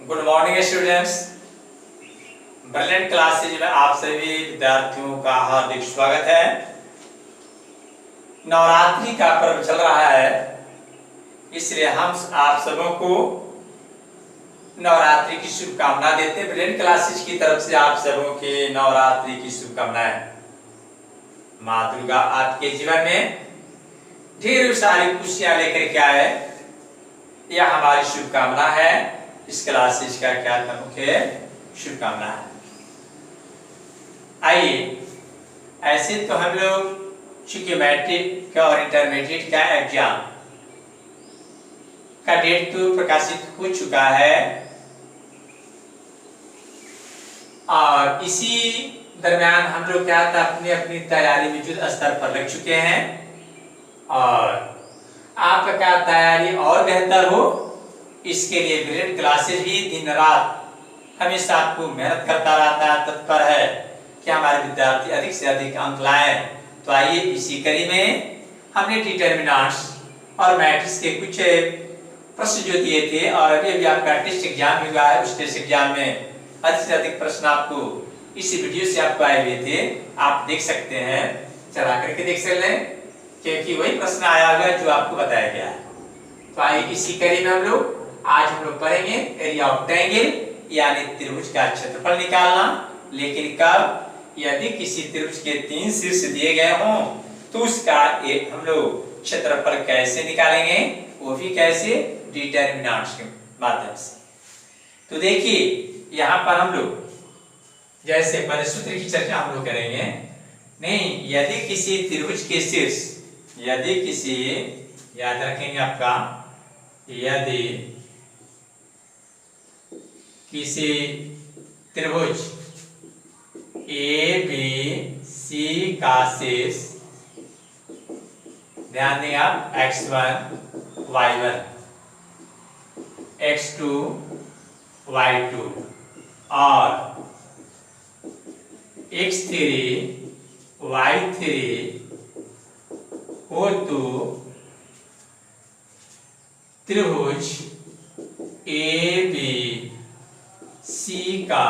Good morning students. Brilliant classes में आप सभी विद्यार्थियों का हार्दिक स्वागत है। नवरात्रि का पर्व चल रहा है, इसलिए हम आप सबों को नवरात्रि की शुभकामना देते हैं। ब्रिलियंट क्लासेज की तरफ से आप सबों के नवरात्रि की शुभकामनाएं। माँ दुर्गा आपके जीवन में ढेर सारी खुशियां लेकर के आए, यह हमारी शुभकामना है। इस क्लासेज का क्या मुख्य शुभकामना है। आइए, ऐसे तो हम लोग चूंकि मैट्रिक का और इंटरमीडिएट का एग्जाम का डेट तो प्रकाशित हो चुका है और इसी दरमियान हम लोग क्या था अपनी अपनी तैयारी में युद्ध स्तर पर लग चुके हैं और आपका क्या तैयारी और बेहतर हो, इसके लिए ब्रिलियंट क्लासेज भी दिन रात हमेशा आपको मेहनत करता रहता है, तत्पर है कि हमारे विद्यार्थी अधिक से अधिक अंक लाएं। तो आइए, इसी कड़ी में हमने डिटरमिनेंट्स और मैट्रिक्स के कुछ प्रश्न जो दिए थे और अभी आपका टेस्ट एग्जाम हुआ है, उस टेस्ट एग्जाम में अधिक से अधिक प्रश्न आपको इस वीडियो से आपको आए हुए थे, आप देख सकते हैं, चला करके देख सकते हैं क्योंकि वही प्रश्न आया हुआ है जो आपको बताया गया है। तो आइए, इसी कड़ी में आज हम लोग पढ़ेंगे एरिया ऑफ ट्रायंगल यानी त्रिभुज का क्षेत्रफल निकालना। लेकिन कब? यदि किसी त्रिभुज के 3 शीर्ष दिए गए हों तो उसका हम लोग क्षेत्रफल कैसे निकालेंगे, वो भी कैसे, डिटरमिनेंट्स के माध्यम से। तो देखिए, यहाँ पर हम लोग जैसे पहले सूत्र की चर्चा हम लोग करेंगे। नहीं, यदि किसी त्रिभुज के शीर्ष, यदि किसी, याद रखेंगे आपका, यदि किसी त्रिभुज ए बी सी का शीर्ष, ध्यान दें आप, x1 y1 x2 y2 और x3 y3 हो तो त्रिभुज ए बी सी का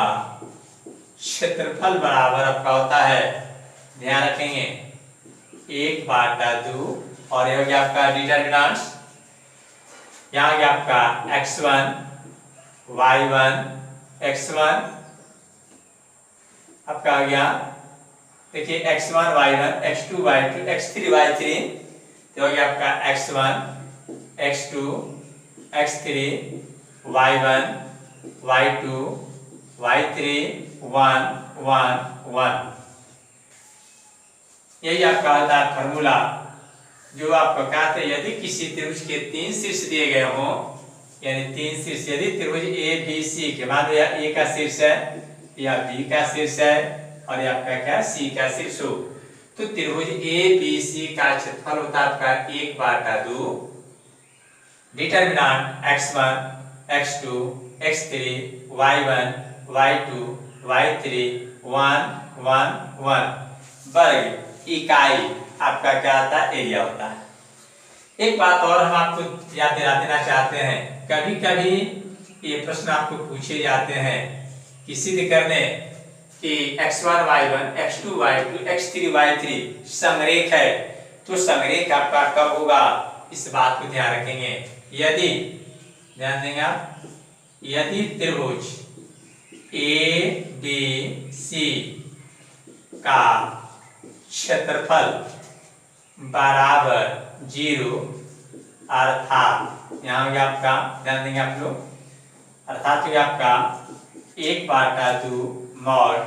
क्षेत्रफल बराबर आपका होता है, ध्यान रखेंगे, 1/2 और यह हो गया आपका डिटरमिनेंट्स, यहाँ गया आपका x1 y1 x1 आपका आ गया, देखिए x1 y1 x2 y2 x3 y3, तो हो गया आपका x1 x2 x3 y1 y2 y3 1 1 1। यही आपका होता है फॉर्मूला जो आपको कहते हैं। यदि किसी त्रिभुज के 3 शीर्ष दिए गए हों, यानी 3 शीर्ष, यदि त्रिभुज ए बी सी के, मान लो ए का शीर्ष है या बी का शीर्ष है और या आपका क्या सी का शीर्ष हो, तो त्रिभुज ए बी सी का क्षेत्रफल होता है आपका 1/2 determinant x1 x2 x3 y1 y2 y3 1 1 1 वर्ग इकाई आपका क्या आता है, एरिया होता है। एक बात और हम आपको याद दिला देना चाहते हैं, कभी कभी ये प्रश्न आपको पूछे जाते हैं कि सिद्ध करने कि x1 y1 x2 y2 x3 y3 समरेख है, तो समरेख आपका कब होगा, इस बात को ध्यान रखेंगे। यदि, ध्यान देंगे आप, यदि त्रिभुज ए बी सी का क्षेत्रफल बराबर 0, अर्थात यहाँ गया आपका, ध्यान देंगे आप लोग, अर्थात हो गया आपका 1/2 mod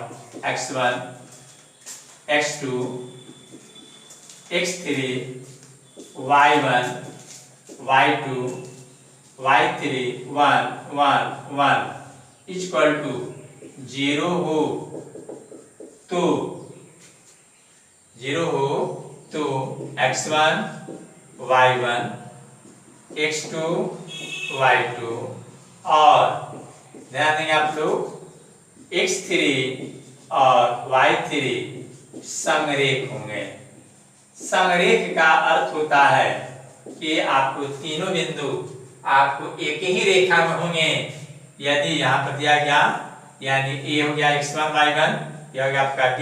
x1 x2 x3 y1 y2 y3 1 1 1 equal to 0 हो तो, 0 हो तो x1 y1 x2 y2 और ध्यान देंगे आप लोग x3 और y3 समरेख होंगे। समरेख का अर्थ होता है कि आपको तीनों बिंदु आपको एक ही रेखा में होंगे, यदि यहाँ पर दिया गया यानी a हो गया x1 y1, यह हो गया आपका b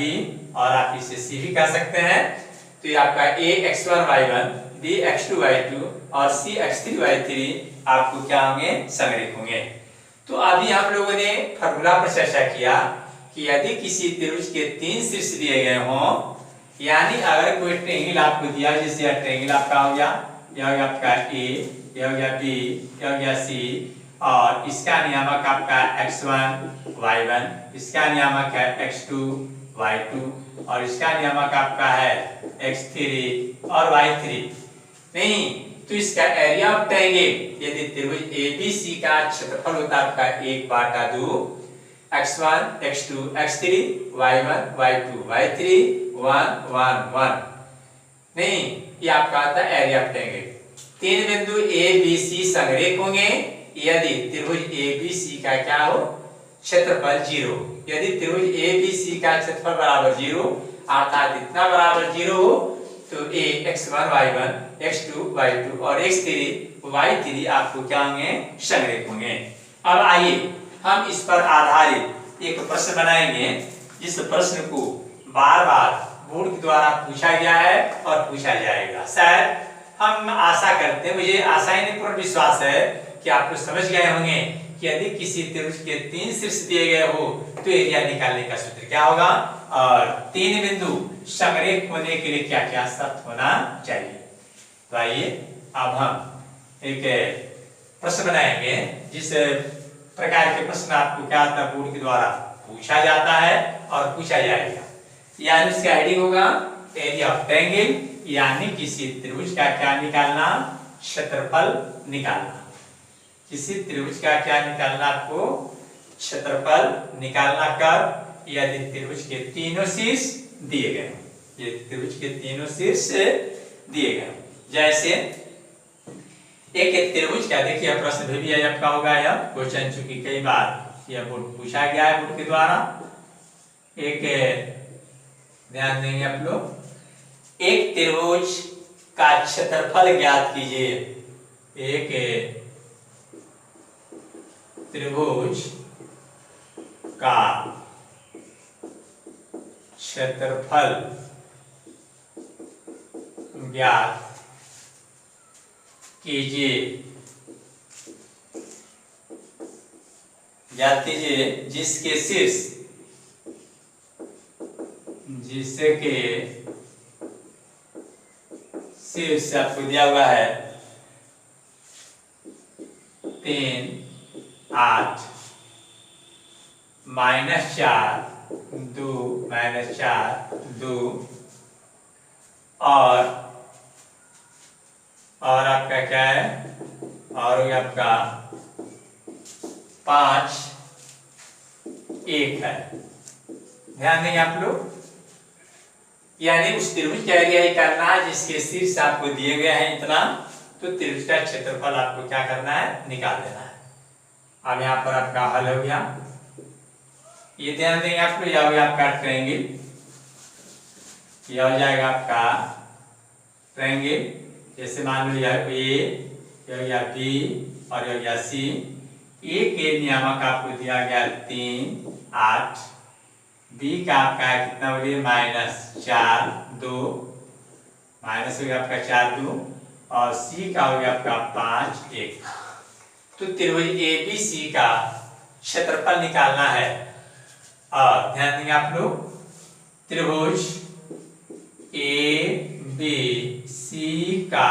और आप इसे c भी कह सकते हैं। तो ये आपका a x1 y1, b x2 y2 और c x3 y3 आपको क्या होंगे, संग्रहित होंगे। तो अभी हम लोगों ने फॉर्मूला पर चर्चा किया कि यदि किसी त्रिभुज के 3 शीर्ष दिए गए हों, यानी अगर कोई ट्रायंगल आपको दिया, जैसे यह ट्रायंगल आपका हो गया, यह हो गया आपका a, यह हो गया b, यह हो गया c और इसका नियामक आपका x1 y1, इसका नियामक है x2 y2 और इसका नियामक आपका है x3 और y3। नहीं तो इसका एरिया ऑफ ट्रायंगल यदि त्रिभुज ABC का क्षेत्रफल होता है आपका 1/2 x1 x2 x3 y1 y2 y3 1 1 1। नहीं ये आपका आता है एरिया ऑफ ट्रायंगल। तीन बिंदु ABC संग्रहित होंगे यदि त्रिभुज ABC का क्या हो, क्षेत्रफल 0। यदि त्रिभुज ABC का क्षेत्रफल बराबर 0 अर्थात इतना बराबर 0 हो तो a x1 y1 x2 y2 और x3 y3 आपको क्या होंगे, संग्रहित होंगे। अब आइए हम इस पर आधारित एक प्रश्न बनाएंगे जिस प्रश्न को बार बार बोर्ड के द्वारा पूछा गया है और पूछा जाएगा। शायद हम आशा करते हैं, मुझे आशा ही नहीं पूर्ण विश्वास है कि आप लोग समझ गए होंगे कि यदि किसी त्रिभुज के 3 शीर्ष दिए गए हो तो एरिया निकालने का सूत्र क्या होगा और 3 बिंदु संग्रहित होने के लिए क्या क्या शर्त होना चाहिए। तो आइए अब हम एक प्रश्न बनाएंगे जिस प्रकार के प्रश्न आपको क्या आता है, बोर्ड के द्वारा पूछा जाता है और पूछा जाएगा। यानी इसका हेडिंग होगा एरिया ऑफ ट्रायंगल, यानी किसी त्रिभुज का क्या निकालना, क्षेत्रफल निकालना। किसी त्रिभुज का क्या निकालना, आपको क्षेत्रफल निकालना कर यदि त्रिभुज के तीनों शीर्ष दिए गए, ये त्रिभुज के तीनों शीर्ष दिए गए। जैसे एक त्रिभुज का देखिए प्रश्न भी आपका होगा, यह क्वेश्चन चूंकि कई बार यह बोर्ड पूछा गया है बोर्ड के द्वारा। एक ध्यान देंगे आप लोग, एक त्रिभुज का क्षेत्रफल ज्ञात कीजिए। एक त्रिभुज का क्षेत्रफल ज्ञात कीजिए, ज्ञात कीजिए जिसके शीर्ष, जिसके शीर्ष आपको दिया हुआ है 3 8 -4 2 -4 2 और आपका क्या है, और आपका 5 1 है। ध्यान देंगे आप लोग, यानी उस त्रिभुज का एरिया ही करना है जिसके शीर्ष आपको दिए गए हैं इतना, तो त्रिभुज का क्षेत्रफल आपको क्या करना है, निकाल देना है। अब यहाँ पर आपका हल हो गया, ये ध्यान देंगे आप लोग, यह हो गया आपका ट्रायंगल, यह हो जाएगा आपका ट्रायंगल। जैसे मान लो यह ए, यह हो गया बी और यह हो गया सी। ए के नियामक आपको दिया गया 3 8, बी का आपका है कितना बोलिए -4 2, माइनस हो गया आपका 4 2 और सी का हो गया आपका 5 1। तो त्रिभुज ABC का क्षेत्रफल निकालना है। और ध्यान देंगे आप लोग, त्रिभुज ABC का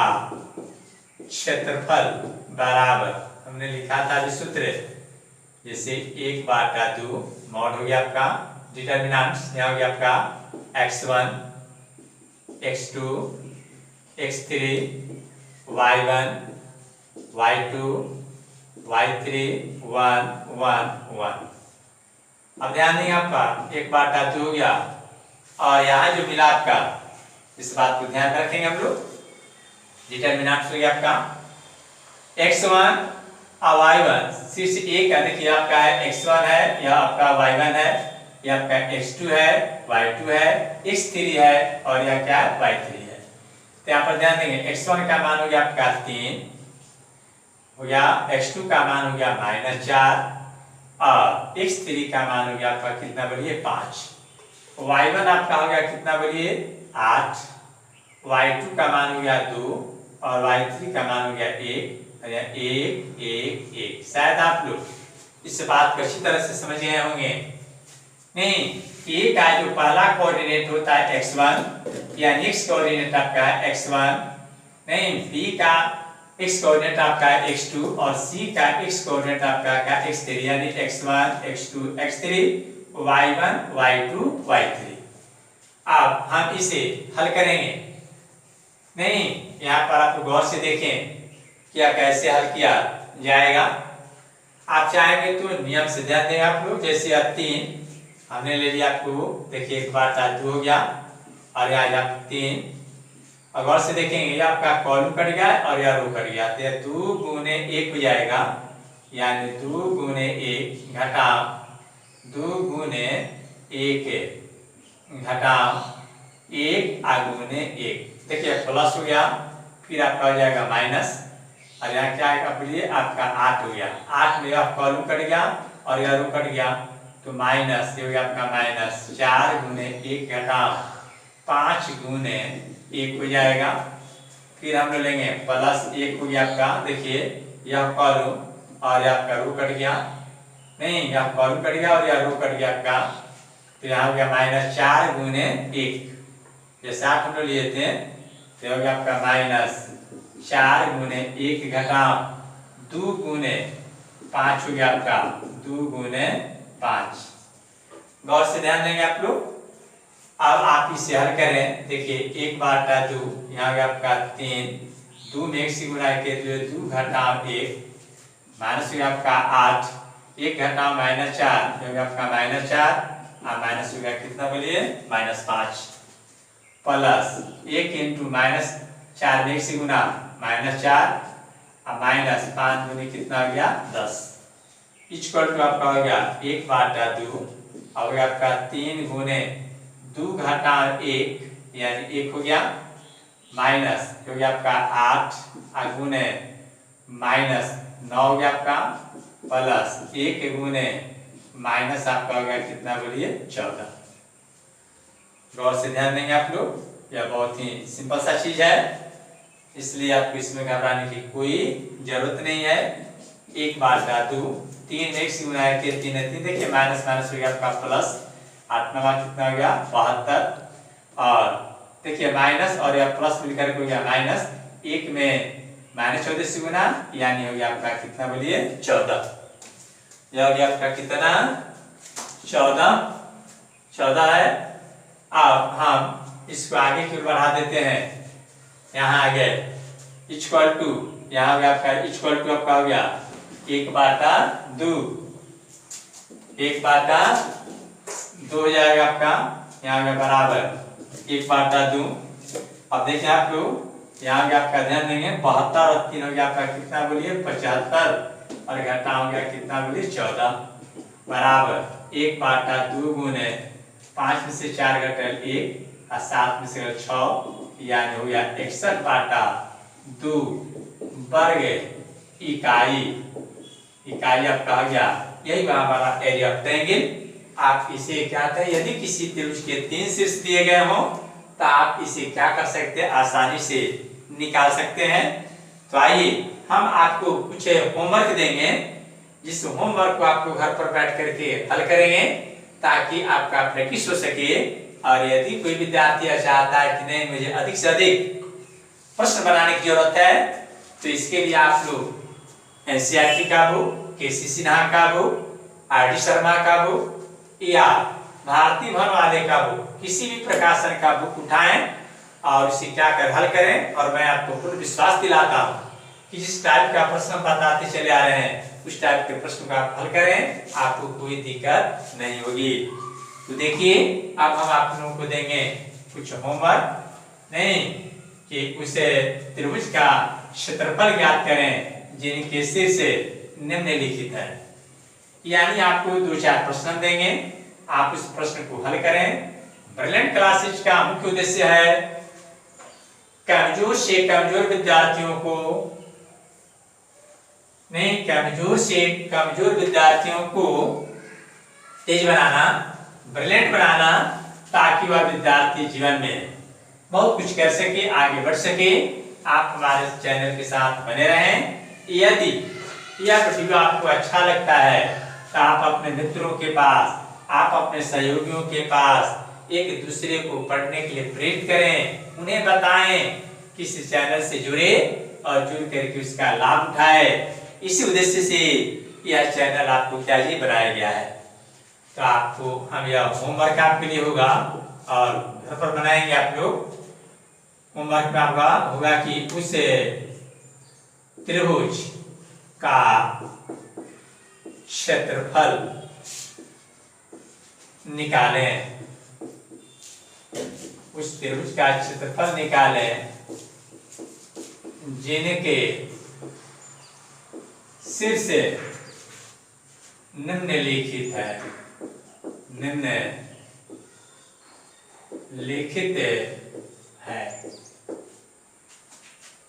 क्षेत्रफल बराबर, हमने लिखा था अभी सूत्र, जैसे 1/2 मॉड हो गया आपका डिटर्मिनेंट्स, यहाँ हो गया आपका x1 x2 x3 y1 y2 y3 1 1 1। अब ध्यान देंगे आपका 1/2 हो गया और यहाँ जो मिला आपका, इस बात को ध्यान रखेंगे हम लोग, डिटर्मिनेंट्स हो गया आपका x1 और y1, शीर्ष एक का देखिए आपका है x1 है, यह आपका y1 है, यह आपका x2 है, y2 है, x3 है और यह क्या है, y3 है। तो यहाँ पर ध्यान देंगे x1 का मान हो गया आपका 3 हो गया, x2 का मान हो गया -4 x3 का मान हो गया आपका कितना बोलिए 5, y1 आपका हो गया कितना बोलिए 8, y2 का मान हो गया 2 और y3 का मान हो गया 1, 1 1 1। शायद आप लोग इस बात को अच्छी तरह से समझ गए होंगे। नहीं, ए का जो पहला कोऑर्डिनेट होता है x1 यानी x कोऑर्डिनेट आपका है x1, नहीं b का x कोऑर्डिनेट आपका है x2 और c का x कोऑर्डिनेट आपका है x3 यानी x1 x2 x3 y1 y2 y3। अब हम इसे हल करेंगे। नहीं, यहाँ पर आप गौर से देखें क्या कैसे हल किया जाएगा। आप चाहेंगे तो नियम से ध्यान दें आप लोग। जैसे अब 3 हमने ले लिया आपको, देखिए एक बार 2 हो गया और यहाँ 3, और गौर से देखेंगे ये आपका कॉलम कट गया और यह रो कट गया, तो 2 गुने 1 हो जाएगा, यानी 2 गुने 1 घटाओ 2 गुने 1 घटाओ 1 गुने 1, देखिए प्लस हो गया, फिर आपका हो जाएगा माइनस, और यहाँ क्या आएगा बोलिए आपका 8 हो गया, 8 में यह कॉलम कट गया और यह रो कट गया, तो माइनस ये हो गया आपका माइनस 4 गुने 1 घटाओ 5 गुने 1 हो जाएगा, फिर हम लोग लेंगे प्लस 1 हो गया आपका, देखिए यह कॉलम और यह आपका रो कट गया, नहीं यह कॉलम कट गया और यह रो कट गया आपका, तो यहाँ हो गया माइनस 4 गुने 1, जैसे 8 हम लोग लिए थे तो हो गया आपका माइनस 4 गुने 1 घटाओ 2 गुने 5 हो गया आपका 2 गुने 5। गौर से ध्यान देंगे आप लोग। अब आप इसे हल करें, देखिए 1 बार 2, यहाँ गया आपका 3, 2 में 1 से गुणा के 2 घटाओ 1 माइनस हो गया आपका 8, 1 घटाओ माइनस 4 हो गया आपका माइनस 4 और माइनस हो गया कितना बोलिए माइनस 5, प्लस 1 इंटू माइनस 4 में 1 से गुणा माइनस 4 और माइनस 5 गुने कितना हो गया 10, इक्वल टू आपका हो गया 1 बार 2 हो गया आपका 3 गुने 2 घटाओ 1 यानी 1 हो गया, माइनस हो गया आपका 8 गुने माइनस 9 हो गया आपका, प्लस 1 गुने माइनस आपका हो गया कितना बोलिए 14। गौर से ध्यान देंगे आप लोग, यह बहुत ही सिंपल सा चीज है, इसलिए आपको इसमें घबराने की कोई जरूरत नहीं है। 1 बार 2, 3 1 से गुणा के 3 है 3, देखिए माइनस माइनस हो गया आपका प्लस, 8 9 कितना हो गया 72, और देखिए माइनस और यह प्लस मिलकर हो गया माइनस, 1 में माइनस 14 से गुणा यानी हो गया आपका कितना बोलिए 14, यह हो गया आपका कितना 14 है। अब हम इसको आगे की ओर बढ़ा देते हैं, यहाँ आ गए इक्वल टू, यहाँ हो गया आपका इक्वल टू आपका हो गया 1 बाटा 2, 1 बाटा 2 हो जाएगा आपका, यहाँ गया बराबर 1 बाटा 2। अब देखिए आप लोग यहाँ गया आपका ध्यान देंगे 72 और 3 हो गया आपका कितना बोलिए 75 और घटा हो गया कितना बोलिए 14 बराबर 1 बाटा 2 गुने 5 में से 4 घटल 1 और 7 में से 6 यानी हो गया 61 बाटा 2 वर्ग इकाई, इकाई आपका हो गया, यही हमारा एरिया ऑफ ट्रायंगल। आप इसे क्या कहते हैं, यदि किसी त्रिभुज के 3 शीर्ष दिए गए हों तो आप इसे क्या कर सकते हैं, आसानी से निकाल सकते हैं। तो आइए हम आपको कुछ होमवर्क देंगे, जिस होमवर्क को आपको घर पर बैठ करके हल करेंगे ताकि आपका प्रैक्टिस हो सके। और यदि कोई विद्यार्थी चाहता है कि नहीं मुझे अधिक से अधिक प्रश्न बनाने की जरूरत है, तो इसके लिए आप लोग एनसीईआरटी का बुक, केसी सिन्हा का बुक, आरडी शर्मा का बुक या भारती भवन वाले का बुक, किसी भी प्रकाशन का बुक उठाएं और इसे क्या कर हल करें। और मैं आपको पूर्ण विश्वास दिलाता हूं कि जिस टाइप का प्रश्न बताते चले आ रहे हैं उस टाइप के प्रश्न का हल करें, आपको कोई दिक्कत नहीं होगी। तो देखिए अब हम आप लोगों को देंगे कुछ होमवर्क, नहीं कि उसे त्रिभुज का क्षेत्रफल ज्ञात करें जिनके शीर्ष निम्नलिखित है। यानी आपको 2-4 प्रश्न देंगे, आप उस प्रश्न को हल करें। ब्रिलियंट क्लासेज का मुख्य उद्देश्य है कमजोर से कमजोर विद्यार्थियों को नहीं, कमजोर से कमजोर विद्यार्थियों को तेज बनाना, ब्रिलियंट बनाना, ताकि वह विद्यार्थी जीवन में बहुत कुछ कर सके, आगे बढ़ सके। आप हमारे चैनल के साथ बने रहें। यदि यह वीडियो आपको अच्छा लगता है तो आप अपने मित्रों के पास, आप अपने सहयोगियों के पास एक दूसरे को पढ़ने के लिए प्रेरित करें, उन्हें बताएं कि इस चैनल से जुड़े और जुड़ करके उसका लाभ उठाए। इसी उद्देश्य से यह चैनल आपको क्या जी बनाया गया है। तो आपको हम यह होमवर्क आपके लिए होगा और घर पर बनाएंगे आप लोग। होमवर्क में आपका होगा कि उस त्रिभुज का क्षेत्रफल निकालें, उस त्रिभुज का क्षेत्रफल निकालें जिनके शीर्ष निम्नलिखित है, निम्नलिखित है।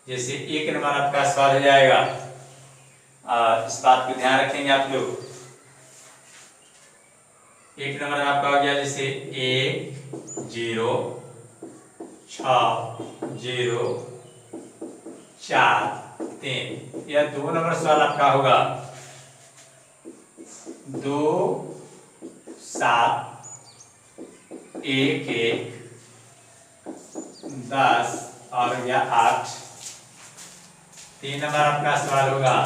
जैसे एक नंबर आपका सवाल हो जाएगा, इस बात को ध्यान रखेंगे आप लोग। एक नंबर आपका हो गया जैसे 1 0 6 0 4 3। यह 2 नंबर सवाल आपका होगा 2 7 1 1 10 और यह 8। 3 नंबर आपका सवाल होगा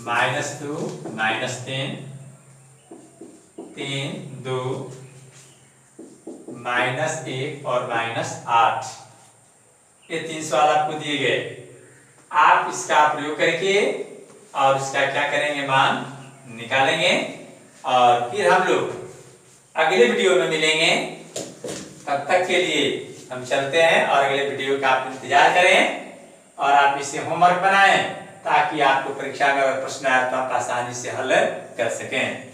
-2 -3 3 2 -1 और -8। ये 3 सवाल आपको दिए गए। आप इसका प्रयोग करके और इसका क्या करेंगे, मान निकालेंगे। और फिर हम लोग अगले वीडियो में मिलेंगे। तब तक के लिए हम चलते हैं और अगले वीडियो का आप इंतजार करें और आप इसे होमवर्क बनाएं ताकि आपको परीक्षा में अगर प्रश्न आए तो आप आसानी से हल कर सकें।